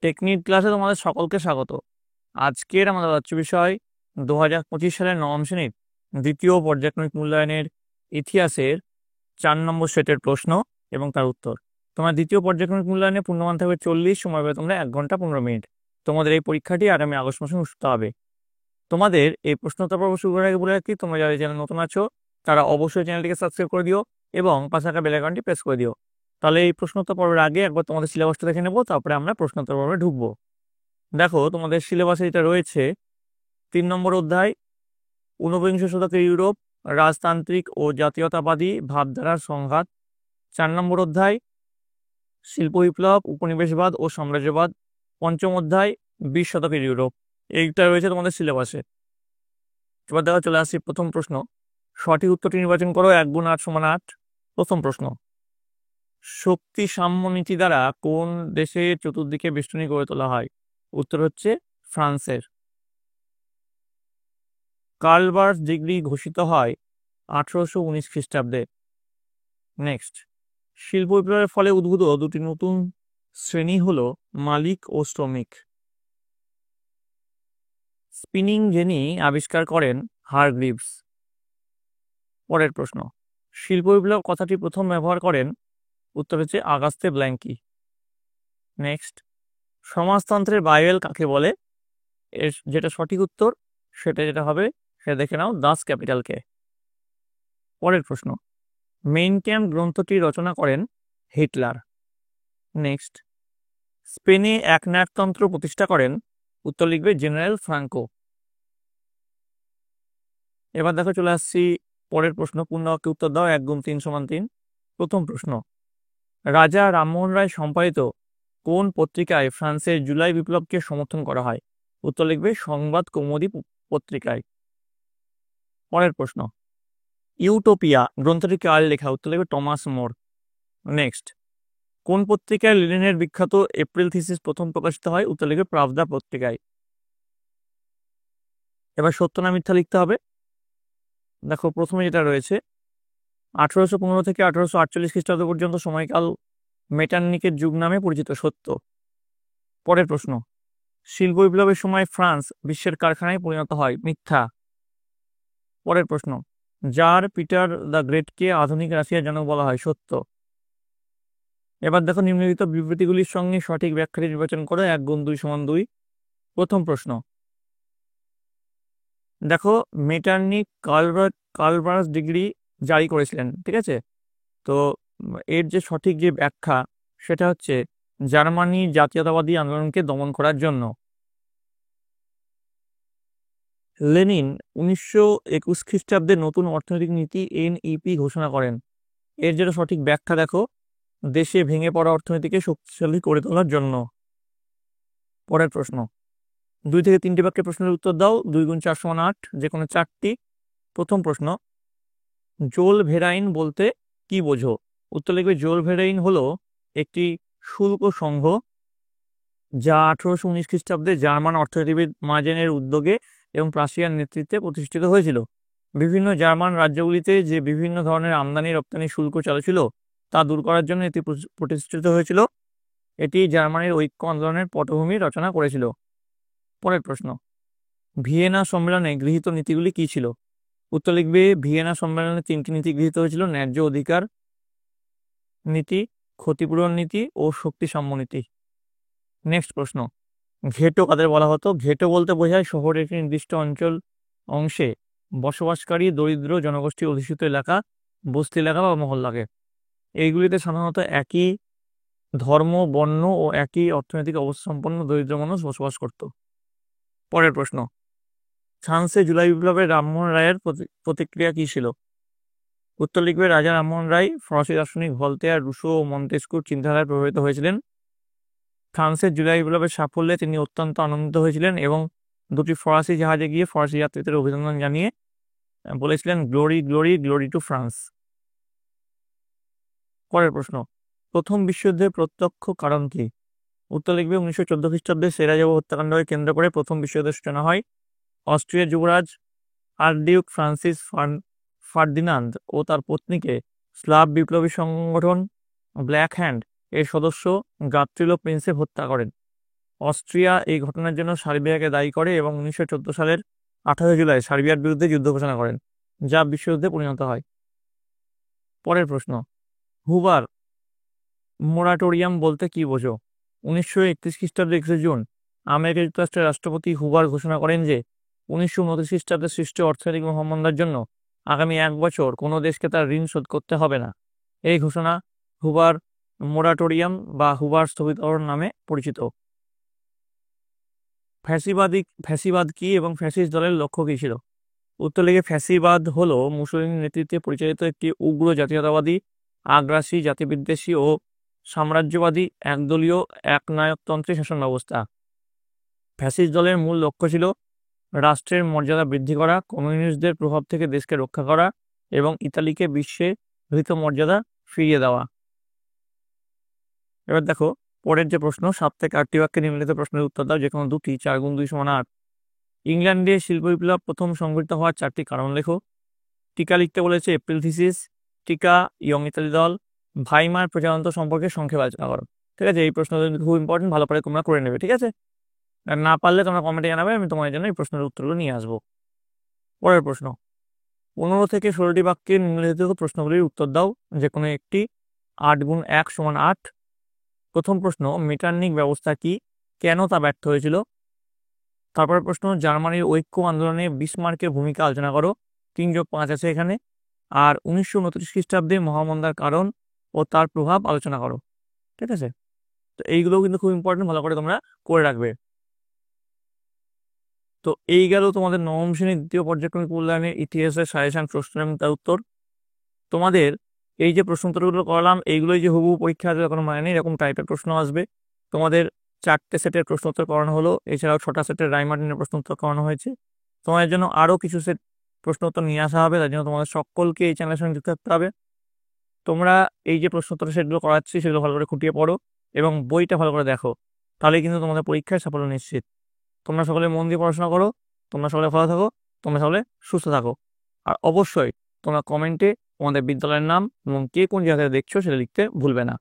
Technique ক্লাসে তোমাদের সকলকে স্বাগত। আজকের আমাদের আলোচ্য বিষয় 2025 সালের নবম শ্রেণীর দ্বিতীয় পর্যায়ক্রমিক মূল্যায়নের ইতিহাসের 4 নম্বর সেটের প্রশ্ন এবং তার উত্তর। তোমার দ্বিতীয় পর্যায়ক্রমিক মূল্যায়নে পূর্ণমান থাকবে 40, সময় পাবে তোমরা 1 ঘন্টা 15 মিনিট। তোমাদের এই পরীক্ষাটি আগামী আগস্ট মাসে অনুষ্ঠিত হবে। তোমাদের এই প্রশ্নোত্তর পর্ব শুরু করার আগে বলে রাখি, তোমরা যারা চ্যানেল নতুন আছো তারা অবশ্যই চ্যানেলটিকে সাবস্ক্রাইব করে দিও এবং পাশে থাকা বেল আইকনটি প্রেস করে দিও। তাহলে এই প্রশ্নোত্তর পর্বের আগে একবার তোমাদের সিলেবাসটা দেখে নেবো, তারপরে আমরা প্রশ্নোত্তর পর্বে ঢুকবো। দেখো, তোমাদের সিলেবাসে যেটা রয়েছে, 3 নম্বর অধ্যায় ঊনবিংশ শতকের ইউরোপ, রাজতান্ত্রিক ও জাতীয়তাবাদী ভাবধারার সংঘাত। 4 নম্বর অধ্যায় শিল্প বিপ্লব, উপনিবেশবাদ ও সাম্রাজ্যবাদ। 5ম অধ্যায় 20 শতকের ইউরোপ। এইটা রয়েছে তোমাদের সিলেবাসে। এবার দেখো, চলে আসছি প্রথম প্রশ্ন। সঠিক উত্তরটি নির্বাচন করো। 1 গুণ 8 সমান 8। প্রথম প্রশ্ন, শক্তি সাম্য নীতি দ্বারা কোন দেশের চতুর্দিকে বেষ্টনী গড়ে তোলা হয়? উত্তর হচ্ছে ফ্রান্সের। কার্লবার্জ ডিগ্রি ঘোষিত হয় 1819 খ্রিস্টাব্দে। নেক্সট, শিল্প বিপ্লবের ফলে উদ্ভূত দুটি নতুন শ্রেণী হলো মালিক ও শ্রমিক। স্পিনিং জেনি আবিষ্কার করেন হারগ্রিভস। পরের প্রশ্ন, শিল্প বিপ্লব কথাটি প্রথম ব্যবহার করেন? উত্তর হচ্ছে আগাস্তে ব্ল্যাঙ্কি। নেক্সট, সমাজতন্ত্রের বাইবেল কাকে বলে? এর যেটা সঠিক উত্তর যেটা হবে সেটা দেখে নাও, দাস ক্যাপিটালকে। পরের প্রশ্ন, মেইন ক্যাম্প গ্রন্থটি রচনা করেন হিটলার। নেক্সট, স্পেনে একনায়কতন্ত্র প্রতিষ্ঠা করেন? উত্তর লিখবে জেনারেল ফ্রাঙ্কো। এবার দেখো, চলে আসছি পরের প্রশ্ন। পূর্ণ বাক্যে উত্তর দাও। 1 গুণ 3 সমান 3। প্রথম প্রশ্ন, রাজা রামমোহন রায় সম্পাদিত কোন পত্রিকায় ফ্রান্সের জুলাই বিপ্লবকে সমর্থন করা হয়? উত্তর লিখবে সংবাদ কৌমুদী পত্রিকায়। পরের প্রশ্ন, ইউটোপিয়া গ্রন্থটি কার লেখা? উত্তর লিখবে টমাস মোর। নেক্সট, কোন পত্রিকায় লেনিনের বিখ্যাত এপ্রিল থিসিস প্রথম প্রকাশিত হয়? উত্তর লিখবে প্রাভদা পত্রিকায়। এবার সত্য না মিথ্যা লিখতে হবে। দেখো, প্রথমে যেটা রয়েছে, 1815 থেকে 1848 খ্রিস্টাব্দ পর্যন্ত সময়কাল মেটার্নিকের যুগ নামে পরিচিত। সত্য। পরের প্রশ্ন, শিল্প বিপ্লবের সময় ফ্রান্স বিশ্বের কারখানায় পরিণত হয়। মিথ্যা। পরের প্রশ্ন, জার পিটার দ্য গ্রেটকে আধুনিক রাশিয়ার জনক বলা হয়। সত্য। এবার দেখো, নিম্নলিখিত বিবৃতিগুলির সঙ্গে সঠিক ব্যাখ্যাটি নির্বাচন করে। 1 গুণ 2 সমান 2। প্রথম প্রশ্ন, দেখো, মেটার্নিক কার্লবার্জ ডিগ্রি জারি করেছিলেন, ঠিক আছে? তো এর যে সঠিক যে ব্যাখ্যা সেটা হচ্ছে জার্মানি জাতীয়তাবাদী আন্দোলনকে দমন করার জন্য। লেনিন 1921 খ্রিস্টাব্দে নতুন অর্থনৈতিক নীতি NEP ঘোষণা করেন। এর যেটা সঠিক ব্যাখ্যা দেখো, দেশে ভেঙে পড়া অর্থনীতিকে শক্তিশালী করে তোলার জন্য। পরের প্রশ্ন, 2 থেকে 3টি বাক্যের প্রশ্নের উত্তর দাও। 2 গুণ 4 সমান 8, যে কোনো 4টি। প্রথম প্রশ্ন, জোল ভেরাইন বলতে কি বোঝো? উত্তর লিখবে জোল ভেরাইন হলো একটি শুল্ক সংঘ যা 1819 খ্রিস্টাব্দে জার্মান অর্থনীতিবিদ মাজেনের উদ্যোগে এবং প্রাশিয়ার নেতৃত্বে প্রতিষ্ঠিত হয়েছিল। বিভিন্ন জার্মান রাজ্যগুলিতে যে বিভিন্ন ধরনের আমদানি রপ্তানি শুল্ক চালু ছিল তা দূর করার জন্য এটি প্রতিষ্ঠিত হয়েছিল। এটি জার্মানির ঐক্য আন্দোলনের পটভূমি রচনা করেছিল। পরের প্রশ্ন, ভিয়েনা সম্মেলনে গৃহীত নীতিগুলি কি ছিল? উত্তর লিখবে ভিয়েনা সম্মেলনে 3টি নীতি গৃহীত হয়েছিল: ন্যায্য অধিকার নীতি, ক্ষতিপূরণ নীতি ও শক্তি সাম্য নীতি। নেক্সট প্রশ্ন, ঘেটো কাদের বলা হতো? ঘেটো বলতে বোঝায় শহরের একটি নির্দিষ্ট অংশে বসবাসকারী দরিদ্র জনগোষ্ঠী অধিষ্ঠিত এলাকা, বস্তি এলাকা বা মহল্লাকে। এইগুলিতে সাধারণত একই ধর্ম, বর্ণ ও একই অর্থনৈতিক অবস্থা সম্পন্ন দরিদ্র মানুষ বসবাস করত। পরের প্রশ্ন, ফ্রান্সে জুলাই বিপ্লবে রামমোহন রায়ের প্রতিক্রিয়া কি ছিল? উত্তর লিখবে রাজা রামমোহন রায় ফরাসি দার্শনিক ভলতেয়ার, রুশো ও মন্তেস্কুর চিন্তাধারায় প্রভাবিত হয়েছিলেন। ফ্রান্সের জুলাই বিপ্লবের সাফল্যে তিনি অত্যন্ত আনন্দিত হয়েছিলেন এবং 2টি ফরাসি জাহাজে গিয়ে ফরাসি যাত্রীদের অভিনন্দন জানিয়ে বলেছিলেন, glory glory glory two France. পরের প্রশ্ন, প্রথম বিশ্বযুদ্ধের প্রত্যক্ষ কারণ কি? উত্তর লিখবে 1914 খ্রিস্টাব্দে সেরাজেভো হত্যাকাণ্ডকে কেন্দ্র করে প্রথম বিশ্বযুদ্ধের সূচনা হয়। অস্ট্রিয়ার যুবরাজ আর্কডিউক ফ্রান্সিস ফার্দিনান্দ ও তার পত্নীকে স্লাভ বিপ্লবী সংগঠন ব্ল্যাক হ্যান্ড এর সদস্য গাত্রিলো প্রিন্সেপ হত্যা করেন। অস্ট্রিয়া এই ঘটনার জন্য সার্বিয়াকে দায়ী করে এবং 1914 সালের 28 জুলাই সার্বিয়ার বিরুদ্ধে যুদ্ধ ঘোষণা করেন, যা বিশ্বযুদ্ধে পরিণত হয়। পরের প্রশ্ন, হুবার মোরাটোরিয়াম বলতে কি বোঝো? 1931 খ্রিস্টাব্দে 21 জুন আমেরিকা যুক্তরাষ্ট্রের রাষ্ট্রপতি হুবার ঘোষণা করেন যে 1929 খ্রিস্টাব্দে সৃষ্ট অর্থনৈতিক মহামন্দার জন্য আগামী 1 বছর কোনো দেশকে তার ঋণ শোধ করতে হবে না। এই ঘোষণা হুবার মোরাটোরিয়াম বা হুবার স্থগিতকরণ নামে পরিচিত। ফ্যাসিবাদ কি এবং ফ্যাসিস্ট দলের লক্ষ্য কী ছিল? উত্তর লিগে, ফ্যাসিবাদ হলো মুসলিম নেতৃত্বে পরিচালিত একটি উগ্র জাতীয়তাবাদী, আগ্রাসী, জাতিবিদ্বেষী ও সাম্রাজ্যবাদী একদলীয় একনায়কতন্ত্রী শাসন ব্যবস্থা। ফ্যাসিস্ট দলের মূল লক্ষ্য ছিল রাষ্ট্রের মর্যাদা বৃদ্ধি করা, কমিউনিস্টদের প্রভাব থেকে দেশকে রক্ষা করা এবং ইতালিকে বিশ্বে হৃত মর্যাদা ফিরিয়ে দেওয়া। এবার দেখো পরের যে প্রশ্ন, 7 থেকে 8টি বাক্যে নিম্নলিখিত প্রশ্নের উত্তর দাও, যে কোনো দুটি। 4 গুণ 2 সমান 8। ইংল্যান্ডে শিল্প বিপ্লব প্রথম সংঘটিত হওয়ার 4টি কারণ লেখো। টিকা লিখতে বলেছে, এপ্রিল থিসিস, টিকা, ইয়ং ইতালি দল, ভাইমার প্রজাতন্ত্র সম্পর্কে সংক্ষেপে আলোচনা করো। ঠিক আছে, এই প্রশ্নগুলো কিন্তু খুব ইম্পর্টেন্ট, ভালো করে তোমরা করে নেবে। ঠিক আছে, আর না পারলে তোমরা কমেন্টে জানাবে, আমি তোমাদের জন্য এই প্রশ্নের উত্তরগুলো নিয়ে আসবো। পরের প্রশ্ন, 15 থেকে 16টি বাক্যের নিম্নলিখিত প্রশ্নগুলির উত্তর দাও, যে কোনো একটি। 8 গুণ 1 সমান 8। প্রথম প্রশ্ন, মেটারনিক ব্যবস্থা কি, কেন তা ব্যর্থ হয়েছিল? তারপরের প্রশ্ন, জার্মানির ঐক্য আন্দোলনে বিসমার্কের ভূমিকা আলোচনা করো। 3+5 আছে এখানে। আর 1929 খ্রিস্টাব্দে মহামন্দার কারণ ও তার প্রভাব আলোচনা করো। ঠিক আছে, তো এইগুলোও কিন্তু খুব ইম্পর্টেন্ট, ভালো করে তোমরা করে রাখবে। তো এই গেল তোমাদের নবম শ্রেণীর দ্বিতীয় পর্যায়ক্রমিক মূল্যায়নের ইতিহাসের সাজেশন প্রশ্ন এবং তার উত্তর। তোমাদের এই যে প্রশ্ন উত্তরগুলো করলাম, এইগুলোই যে হুবহু পরীক্ষা আসবে কোনো মানে নেই, এরকম টাইপের প্রশ্ন আসবে। তোমাদের 4টে সেটের প্রশ্ন উত্তর করানো হলো, এছাড়াও 6টা সেটের রাইমার্টিনের প্রশ্ন উত্তর করানো হয়েছে। তোমাদের জন্য আরও কিছু সেট প্রশ্ন উত্তর নিয়ে আসা হবে, তার জন্য তোমাদের সকলকে এই চ্যানেলের সঙ্গে যুক্ত থাকতে হবে। তোমরা এই যে প্রশ্ন উত্তর সেটগুলো করাচ্ছি সেগুলো ভালো করে খুঁটিয়ে পড়ো এবং বইটা ভালো করে দেখো, তাহলে কিন্তু তোমাদের পরীক্ষায় সাফল্য নিশ্চিত। তোমরা সকলে মন দিয়ে পড়াশোনা করো, তোমরা সকলে ভালো থাকো, তোমরা সকলে সুস্থ থাকো। আর অবশ্যই তোমরা কমেন্টে তোমাদের বিদ্যালয়ের নাম এবং কে কোন জায়গায় দেখছো সেটা লিখতে ভুলবে না।